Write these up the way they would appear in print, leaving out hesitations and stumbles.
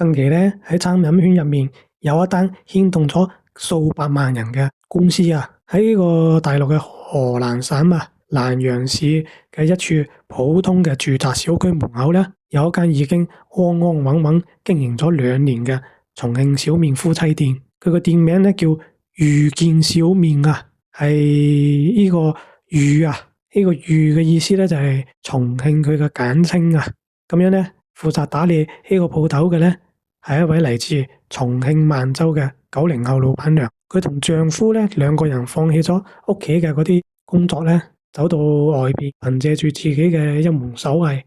近期咧喺餐飲圈入面有一單牽動咗數百萬人嘅官司啊，喺呢個大陸嘅河南省南陽市嘅一處普通嘅住宅小區門口咧，有一間已經安安穩穩經營咗2年嘅重慶小麵夫妻店，佢個店名咧叫遇見小麵啊，係呢個遇啊，呢個遇嘅意思咧就係重慶佢嘅簡稱啊，咁樣咧負責打理呢個鋪頭嘅咧係一位嚟自重慶萬州嘅90後老闆娘，佢同丈夫咧2個人放棄咗屋企嘅嗰啲工作咧，走到外邊，憑借住自己嘅一門手藝，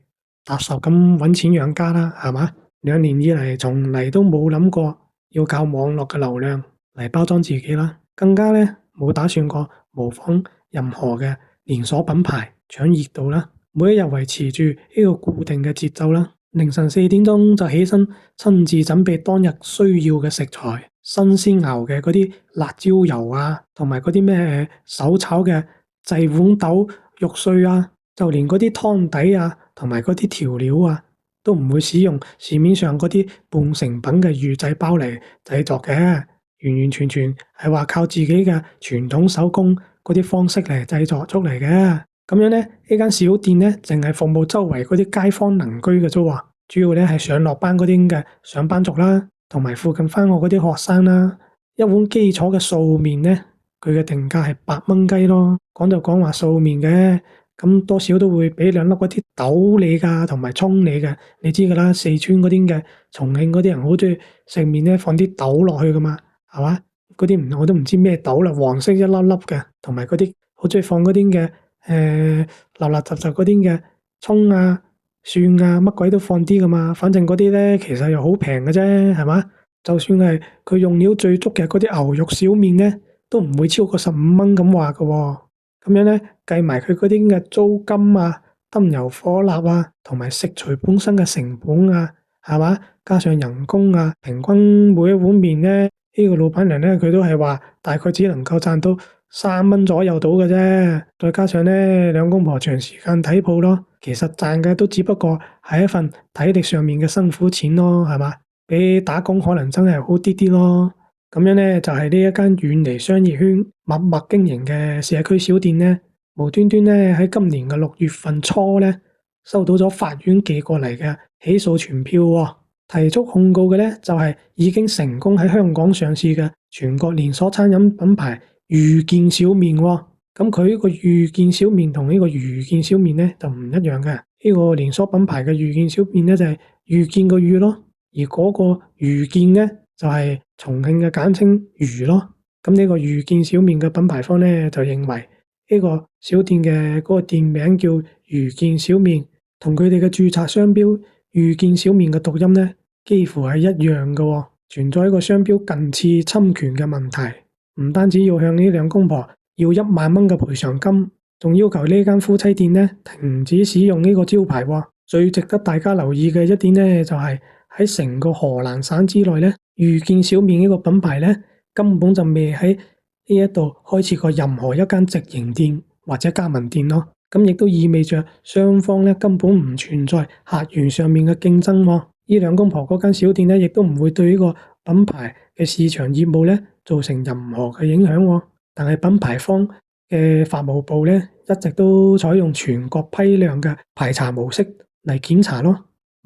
踏實咁搵錢養家啦，係嘛？2年以嚟，從嚟都冇諗過要靠網絡嘅流量嚟包裝自己啦，更加咧冇打算過模仿任何嘅連鎖品牌搶熱度啦。每一日維持住呢個固定嘅節奏啦，凌晨4點鐘就起身，親自準備當日需要嘅食材，新鮮熬嘅嗰啲辣椒油啊，同埋嗰啲咩手炒嘅製豌豆肉碎啊，就連嗰啲湯底啊，同埋嗰啲調料啊，都唔會使用市面上嗰啲半成品嘅預製包嚟製作嘅，完完全全係話靠自己嘅傳統手工嗰啲方式嚟製作出嚟嘅。咁樣咧，呢間小店咧，淨係服務周圍嗰啲街坊鄰居嘅啫，主要咧係上落班嗰啲嘅上班族啦，同埋附近返學嗰啲學生啦。一碗基礎嘅素麵咧，佢嘅定價係8蚊雞咯。講就講話素麵嘅，咁多少都會俾2粒嗰啲豆你噶，同埋蔥你嘅。你知噶啦，四川嗰啲嘅重慶嗰啲人好中意食麵咧，放啲豆落去噶嘛，係嘛？嗰啲我都唔知咩豆啦，黃色一粒粒嘅，同埋嗰啲好中意放嗰啲嘅。垃垃雜雜嗰啲嘅蔥啊、蒜啊，乜鬼都放啲噶嘛。反正嗰啲咧，其實又好平嘅啫，係嘛？就算係佢用料最足嘅嗰啲牛肉小麵咧，都唔會超過15蚊咁話噶。咁樣咧，計埋佢嗰啲嘅租金啊、燈油火蠟啊，同埋食材本身嘅成本啊，係嘛？加上人工啊，平均每一碗麵咧，呢個老闆娘咧，佢都係話大概只能夠賺到3蚊左右到嘅啫，再加上咧2公婆長時間睇鋪咯，其實賺嘅都只不過係一份體力上面嘅辛苦錢咯，係嘛？比打工可能真係好啲啲咯。咁樣咧就係呢一間遠離商業圈、默默經營嘅社區小店咧，無端端咧喺今年嘅6月份初咧，收到咗法院寄過嚟嘅起訴傳票喎，提出控告嘅咧就係已經成功喺香港上市嘅全國連鎖餐飲品牌遇見小麵喎。咁佢呢個遇見小麵同呢個遇見小麵咧就唔一樣嘅。呢個連鎖品牌嘅遇見小麵咧就係遇見個遇咯，而嗰個遇見咧就係重慶嘅簡稱遇咯。咁呢個遇見小麵嘅品牌方咧就認為呢個小店嘅嗰個店名叫遇見小麵，同佢哋嘅註冊商標遇見小麵嘅讀音咧幾乎係一樣嘅，存在一個商標近似侵權嘅問題。唔單止要向呢2公婆要1萬蚊嘅賠償金，仲要求呢間夫妻店咧停止使用呢個招牌。最值得大家留意嘅一點咧，就係喺成個河南省之內咧，遇見小麵呢個品牌咧根本就未喺呢一度開設過任何一間直營店或者加盟店咯。咁亦都意味着雙方咧根本唔存在客源上面嘅競爭。呢2公婆嗰間小店咧，亦都唔會對呢個品牌嘅市場業務咧造成任何嘅影響。但係品牌方嘅法務部咧一直都採用全國批量嘅排查模式嚟檢查咯，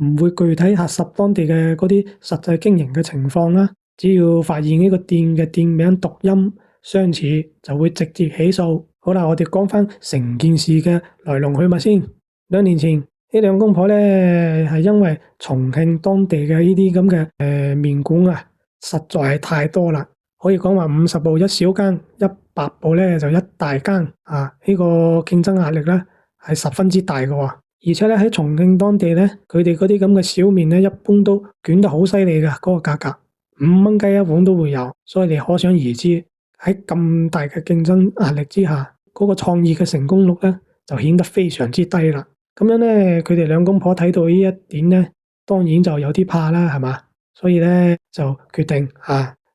唔會具體核實當地嘅嗰啲實際經營嘅情況啦。只要發現呢個店嘅店名讀音相似，就會直接起訴。好啦，我哋講翻成件事嘅來龍去脈先。2年前呢2公婆咧係因為重慶當地嘅呢啲咁嘅麵館啊，實在係太多啦，可以講話50部一小間，100部咧就一大間啊！呢個競爭壓力咧係十分之大嘅，而且咧喺重慶當地咧，佢哋嗰啲咁嘅小麵咧，一般都捲得好犀利嘅，嗰個價格5蚊雞一碗都會有，所以你可想而知喺咁大嘅競爭壓力之下，嗰個創意嘅成功率咧就顯得非常之低啦。咁樣咧，佢哋2公婆睇到呢一點咧，當然就有啲怕啦，係嘛？所以咧就決定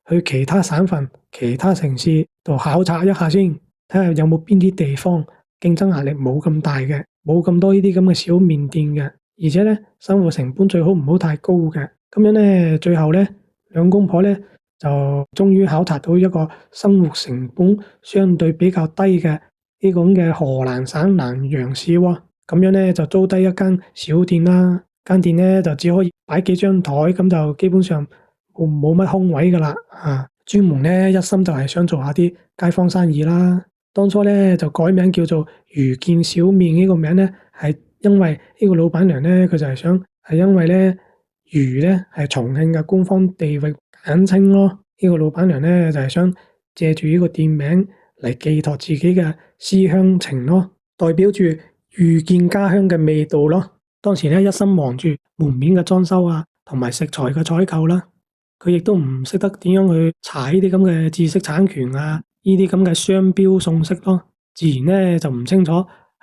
去其他省份、其他城市度考察一下先，睇下有冇邊啲地方競爭壓力冇咁大嘅，冇咁多呢啲咁嘅小麵店嘅，而且咧生活成本最好唔好太高嘅。咁樣咧，最後咧，兩公婆咧就終於考察到一個生活成本相對比較低嘅呢個咁嘅河南省南陽市喎。咁樣咧就租低一間小店啦，間店咧就只可以擺幾張台，咁就基本上冇乜空位噶啦。專門咧一心就係想做下啲街坊生意啦。當初咧就改名叫做余見小麵呢個名咧，係因為呢個老闆娘咧佢就係因為咧。余咧係重慶嘅官方地域簡稱咯，呢個老闆娘咧就係想借住呢個店名嚟寄託自己嘅思鄉情咯，代表住遇見家鄉嘅味道咯。當時咧一心忙住門面嘅裝修啊，同埋食材嘅採購啦，佢亦都唔識得點樣去查呢啲咁嘅知識產權啊，呢啲咁嘅商標信息咯，自然咧就唔清楚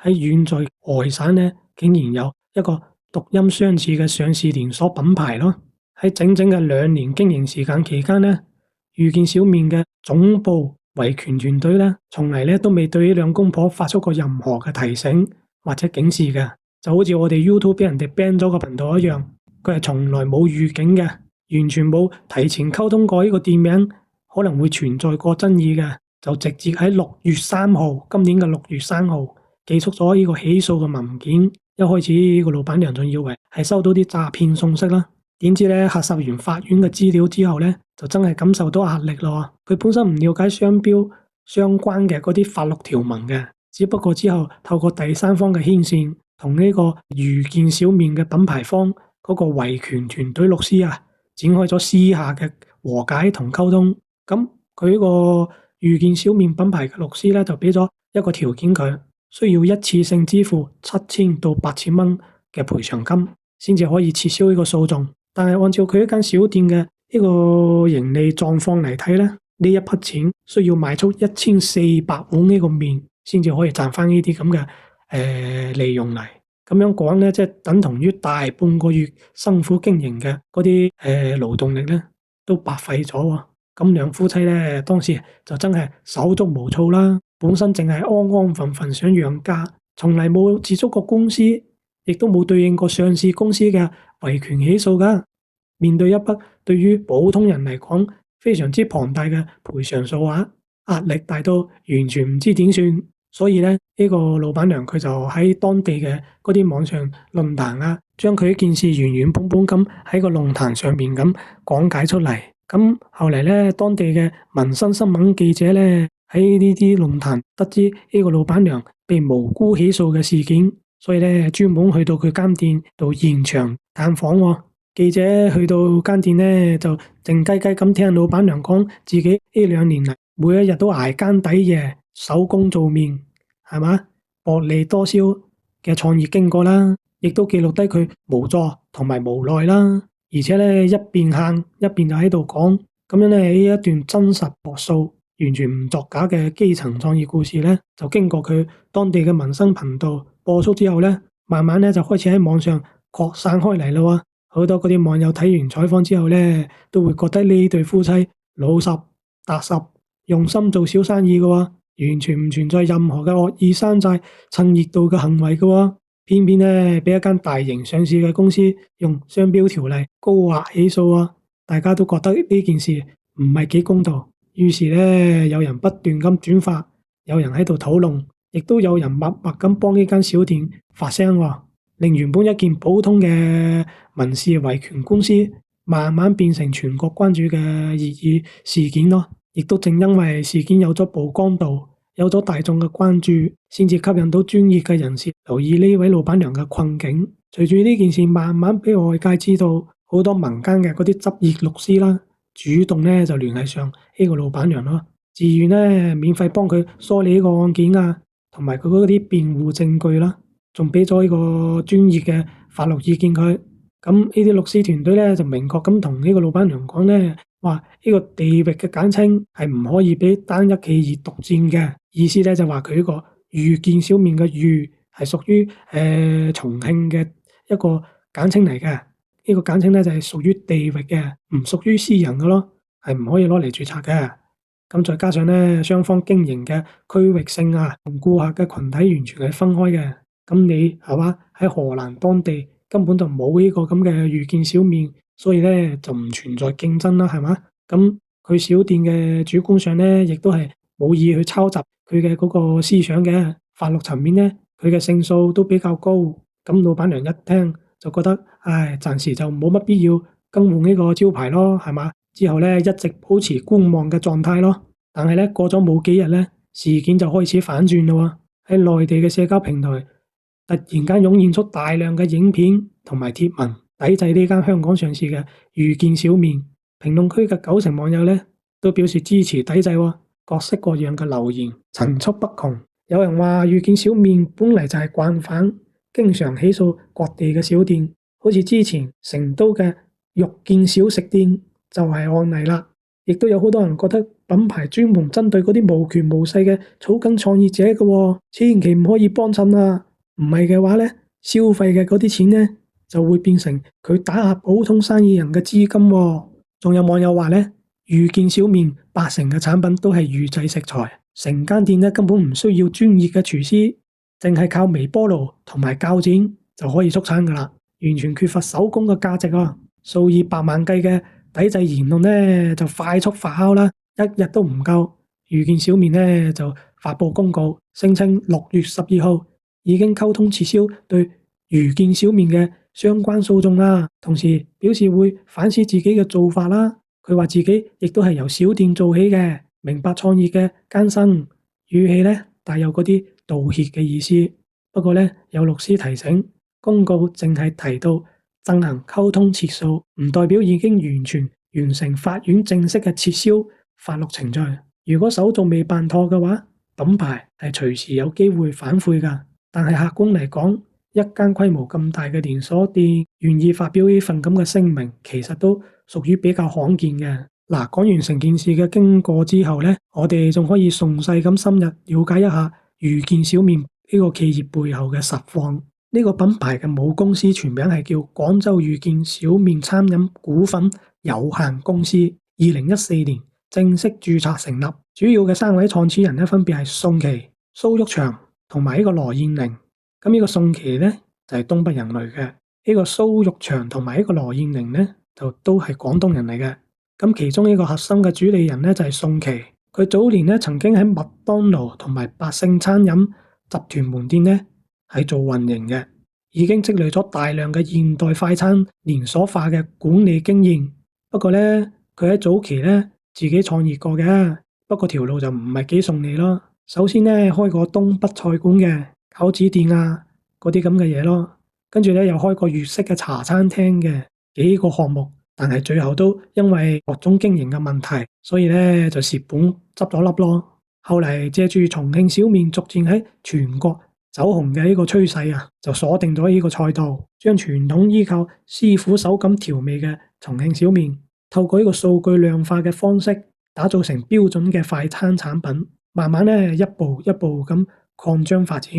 喺遠在外省咧竟然有一個讀音相似嘅上市連鎖品牌咯。喺整整嘅2年經營時間期間咧，遇見小麵嘅總部維權團隊咧，從嚟咧都未對呢兩公婆發出過任何嘅提醒或者警示嘅，就好似我哋 YouTube 俾人哋 ban 咗個頻道一樣，佢係從來冇預警嘅，完全冇提前溝通過呢個店名可能會存在過爭議嘅，就直接喺6月3號，今年嘅6月3號寄出咗呢個起訴嘅文件。一開始呢個老闆娘仲以為係收到啲詐騙信息啦，點知咧核實完法院嘅資料之後咧，就真係感受到壓力咯。佢本身唔了解商標相關嘅嗰啲法律條文嘅，只不過之後透過第三方嘅牽線，同呢個遇見小麵嘅品牌方嗰個維權團隊律師啊，展開咗私下嘅和解同溝通。咁佢呢個遇見小麵品牌嘅律師咧，就俾咗一個條件佢。需要一次性支付7000到8000蚊嘅賠償金，先至可以撤銷呢個訴訟。但係按照佢一間小店嘅呢個盈利狀況嚟睇咧，呢一筆錢需要賣出1400碗呢個麵，先至可以賺翻呢啲咁嘅利用嚟。咁樣講咧，即係等同於大半個月辛苦經營嘅嗰啲勞動力咧，都白費咗喎。咁兩夫妻咧，當時就真係手足無措啦。本身淨係安安分分想養家，從嚟冇接觸過公司，亦都冇對應過上市公司嘅維權起訴噶。面對一筆對於普通人嚟講非常之龐大嘅賠償數額，壓力大到完全唔知點算。所以咧，呢個老闆娘佢就喺當地嘅嗰啲網上論壇啊，將佢件事原原本本咁喺個論壇上面咁講解出嚟。咁後嚟咧，當地嘅民生新聞記者咧，喺呢啲論壇得知呢個老闆娘被無辜起訴嘅事件，所以咧專門去到佢間店度現場探訪喎。記者去到間店咧，就靜雞雞咁聽老闆娘講自己呢2年嚟每一日都捱更抵夜手工做麵，係嘛，薄利多銷嘅創業經過啦，亦都記錄低佢無助同埋無奈啦。而且咧一邊喊一邊就喺度講，咁樣咧呢一段真實樸素，完全唔作假嘅基層創業故事咧，就經過佢當地嘅民生頻道播出之後咧，慢慢咧就開始喺網上擴散開嚟咯。好多嗰啲網友睇完採訪之後咧，都會覺得呢對夫妻老實踏實，用心做小生意嘅喎，完全唔存在任何嘅惡意山寨趁熱度嘅行為嘅喎。偏偏咧，俾一間大型上市嘅公司用商標條例高額起訴啊！大家都覺得呢件事唔係幾公道，於是咧有人不斷咁轉發，有人喺度討論，亦都有人默默咁幫呢間小店發聲喎，令原本一件普通嘅民事維權官司，慢慢變成全國關注嘅熱議事件咯。亦都正因為事件有咗曝光度，有咗大眾嘅關注，先至吸引到專業嘅人士留意呢位老闆娘嘅困境。隨住呢件事慢慢俾外界知道，好多民間嘅嗰啲執業律師啦，主動咧就聯繫上呢個老闆娘咯，自願咧免費幫佢梳理呢個案件啊，同埋佢嗰啲辯護證據啦，仲俾咗呢個專業嘅法律意見佢。咁呢啲律師團隊咧就明確咁同呢個老闆娘講咧，話呢個地域嘅簡稱係唔可以俾單一企業獨佔嘅。意思咧就話佢呢個遇見小麵嘅遇係屬於重慶嘅一個簡稱嚟嘅，呢個簡稱咧就係屬於地域嘅，唔屬於私人嘅咯，係唔可以攞嚟註冊嘅。咁再加上咧，雙方經營嘅區域性啊，同顧客嘅群體完全係分開嘅。咁你係嘛，喺河南當地根本就冇呢個咁嘅遇見小麵所以咧就唔存在競爭啦，係嘛？咁佢小店嘅主管上咧，亦都係冇意去抄襲佢嘅嗰個思想嘅。法律層面咧，佢嘅勝數都比較高。咁老闆娘一聽就覺得，唉，暫時就冇乜必要更換呢個招牌咯，係嘛？之後咧一直保持觀望嘅狀態咯。但係咧過咗冇幾日咧，事件就開始反轉咯。喺內地嘅社交平台，突然間湧現出大量嘅影片同埋貼文，抵制呢間香港上市嘅遇見小麵。評論區嘅90%網友咧都表示支持抵制喎，各式各樣嘅留言層出不窮。有人話遇見小麵本嚟就係慣犯，經常起訴各地嘅小店，好似之前成都嘅玉見小食店就係案例啦。亦都有好多人覺得品牌專門針對嗰啲無權無勢嘅草根創業者嘅，千祈唔可以幫襯啊！唔係嘅話咧，消費嘅嗰啲錢咧就會變成佢打壓普通生意人嘅資金喎。仲有網友話咧，遇見小麵80%嘅產品都係預製食材，成間店咧根本唔需要專業嘅廚師，淨係靠微波爐同埋鉸剪就可以出餐噶啦，完全缺乏手工嘅價值啊！數以百萬計嘅抵制言論咧就快速發酵啦，一日都唔夠，遇見小麵咧就發佈公告，聲稱6月12號已經溝通撤銷對遇見小麵嘅相關訴訟啦，同時表示會反思自己嘅做法啦。佢話自己亦都係由小店做起嘅，明白創業嘅艱辛，語氣咧帶有嗰啲道歉嘅意思。不過咧有律師提醒，公告淨係提到進行溝通撤訴，唔代表已經完全完成法院正式嘅撤銷法律程序。如果手續未辦妥嘅話，品牌係隨時有機會反悔㗎。但係客觀嚟講，一間規模咁大嘅連鎖店願意發表呢份咁嘅聲明，其實都屬於比較罕見嘅。嗱，講完成件事嘅經過之後咧，我哋仲可以順勢咁深入了解一下遇見小麵呢個企業背後嘅實況。呢個品牌嘅母公司全名係叫廣州遇見小麵餐飲股份有限公司，2014年正式註冊成立。主要嘅3位創始人咧，分別係宋琦、蘇玉祥同埋呢個羅燕玲。咁呢個宋琦咧就係東北人嚟嘅，呢個蘇玉祥同埋呢個羅燕玲咧就都係廣東人嚟嘅。咁其中呢個核心嘅主理人咧就係宋琦，佢早年咧曾經喺麥當勞同埋百勝餐飲集團門店咧係做運營嘅，已經積累咗大量嘅現代快餐連鎖化嘅管理經驗。不過咧，佢喺早期咧自己創業過嘅，不過條路就唔係幾順利咯。首先咧開過東北菜館嘅餃子店啊，嗰啲咁嘅嘢咯，跟住咧又開過粵式嘅茶餐廳嘅幾個項目，但係最後都因為各種經營嘅問題，所以咧就蝕本執咗笠咯。後嚟借住重慶小麵逐漸喺全國走紅嘅呢個趨勢啊，就鎖定咗呢個賽道，將傳統依靠師傅手感調味嘅重慶小麵，透過呢個數據量化嘅方式，打造成標準嘅快餐產品，慢慢咧一步一步咁擴張發展。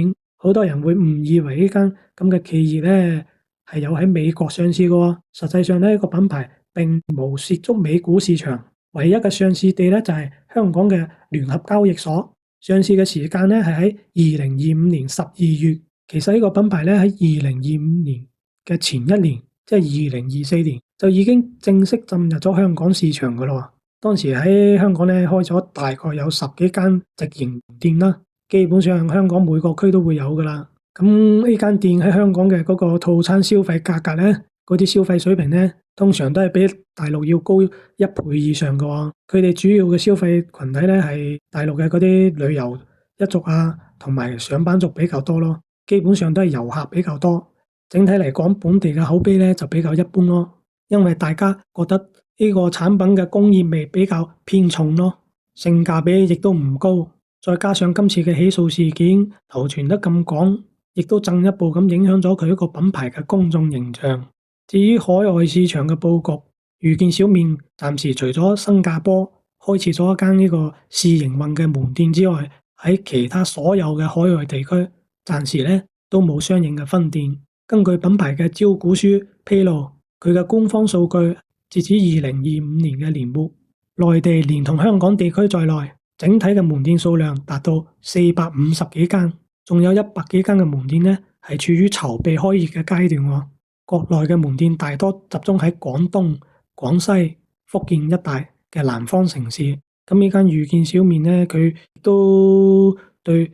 好多人會誤以為呢間咁嘅企業咧係有喺美國上市嘅，實際上咧個品牌並無涉足美股市場，唯一嘅上市地咧就係香港嘅聯合交易所。上市嘅時間咧係喺2025年12月，其實呢個品牌咧喺2025年嘅前一年，即係2024年就已經正式進入咗香港市場噶咯。當時喺香港咧開咗大概有10幾間直營店啦，基本上香港每個區都會有噶啦。咁呢間店喺香港嘅嗰個套餐消費價格咧，嗰啲消費水平咧，通常都係比大陸要高1倍以上嘅喎。佢哋主要嘅消費群體咧係大陸嘅嗰啲旅遊一族啊，同埋上班族比較多咯。基本上都係遊客比較多。整體嚟講，本地嘅口碑咧就比較一般咯，因為大家覺得呢個產品嘅工業味比較偏重咯，性價比亦都唔高。再加上今次嘅起訴事件流傳得咁廣，亦都進一步咁影響咗佢一個品牌嘅公眾形象。至於海外市場嘅佈局，遇見小麵暫時除咗新加坡開設咗一間呢個試營運嘅門店之外，喺其他所有嘅海外地區暫時咧都冇相應嘅分店。根據品牌嘅招股書披露，佢嘅官方數據截至2025年嘅年末，內地連同香港地區在內，整體嘅門店數量達到450幾間，仲有100幾間嘅門店咧係處於籌備開業嘅階段喎。國內嘅門店大多集中喺廣東、廣西、福建一帶嘅南方城市。咁呢間遇見小麵咧，佢都對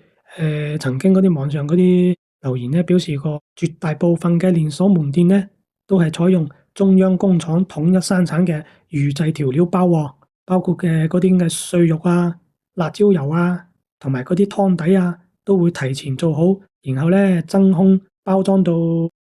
曾經嗰啲網上嗰啲留言咧表示過，絕大部分嘅連鎖門店咧都係採用中央工廠統一生產嘅預製調料包喎，包括嘅嗰啲嘅碎肉啊、辣椒油啊，同埋嗰啲湯底啊，都會提前做好，然後咧真空包裝到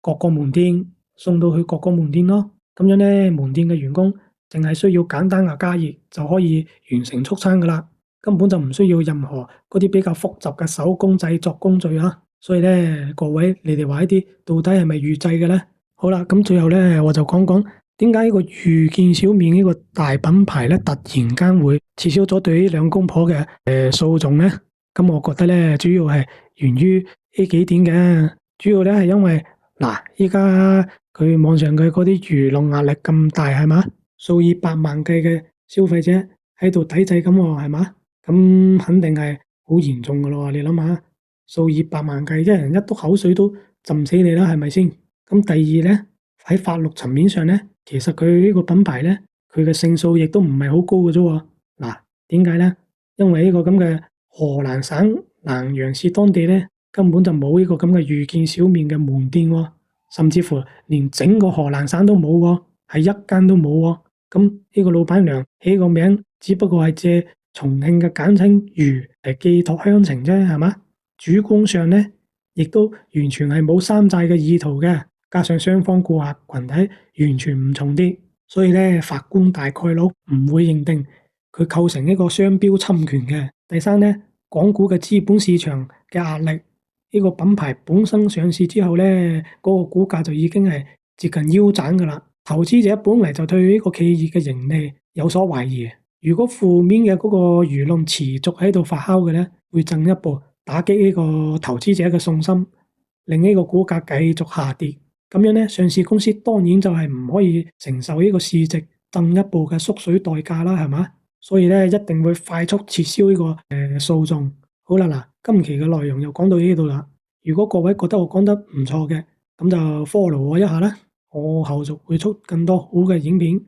各個門店，送到去各個門店咯。咁樣咧，門店嘅員工淨係需要簡單嘅加熱就可以完成速餐噶啦，根本就唔需要任何嗰啲比較複雜嘅手工製作工序啊。所以咧，各位你哋話呢啲到底係咪預製嘅咧？好啦，咁最後咧我就講講點解呢個遇見小麵呢個大品牌咧突然間會撤銷咗對呢兩公婆嘅訴訟咧？咁我覺得咧主要係源於呢幾點嘅，主要咧係因為嗱，依家佢網上嘅嗰啲輿論壓力咁大係嘛，數以百萬計嘅消費者喺度抵制咁喎係嘛，咁肯定係好嚴重噶咯，你諗下，數以百萬計，一人一督口水都浸死你啦，係咪先？咁第二咧，喺法律層面上咧，其實佢呢個品牌咧，佢嘅勝訴亦都唔係好高嘅啫喎。嗱，點解咧？因為呢個咁嘅河南省南陽市當地咧，根本就冇呢個咁嘅遇見小麵嘅門店喎，甚至乎連整個河南省都冇喎，係一間都冇喎。咁呢個老闆娘起個名，只不過係借重慶嘅簡稱渝嚟寄託鄉情啫，係嘛？主觀上咧，亦都完全係冇山寨嘅意圖嘅。加上雙方顧客群體完全唔重疊，所以咧法官大概率唔會認定佢構成一個商標侵權嘅。第三咧，港股嘅資本市場嘅壓力，呢個品牌本身上市之後咧，嗰個股價就已經係接近腰斬噶啦。投資者本嚟就對呢個企業嘅盈利有所懷疑，如果負面嘅嗰個輿論持續喺度發酵嘅咧，會進一步打擊呢個投資者嘅信心，令呢個股價繼續下跌。咁樣咧，上市公司當然就係唔可以承受呢個市值進一步嘅縮水代價啦，係嘛？所以咧，一定會快速撤銷呢個訴訟。好啦，嗱，今期嘅內容又講到呢度啦。如果各位覺得我講得唔錯嘅，咁就 follow 我一下啦。我後續會出更多好嘅影片。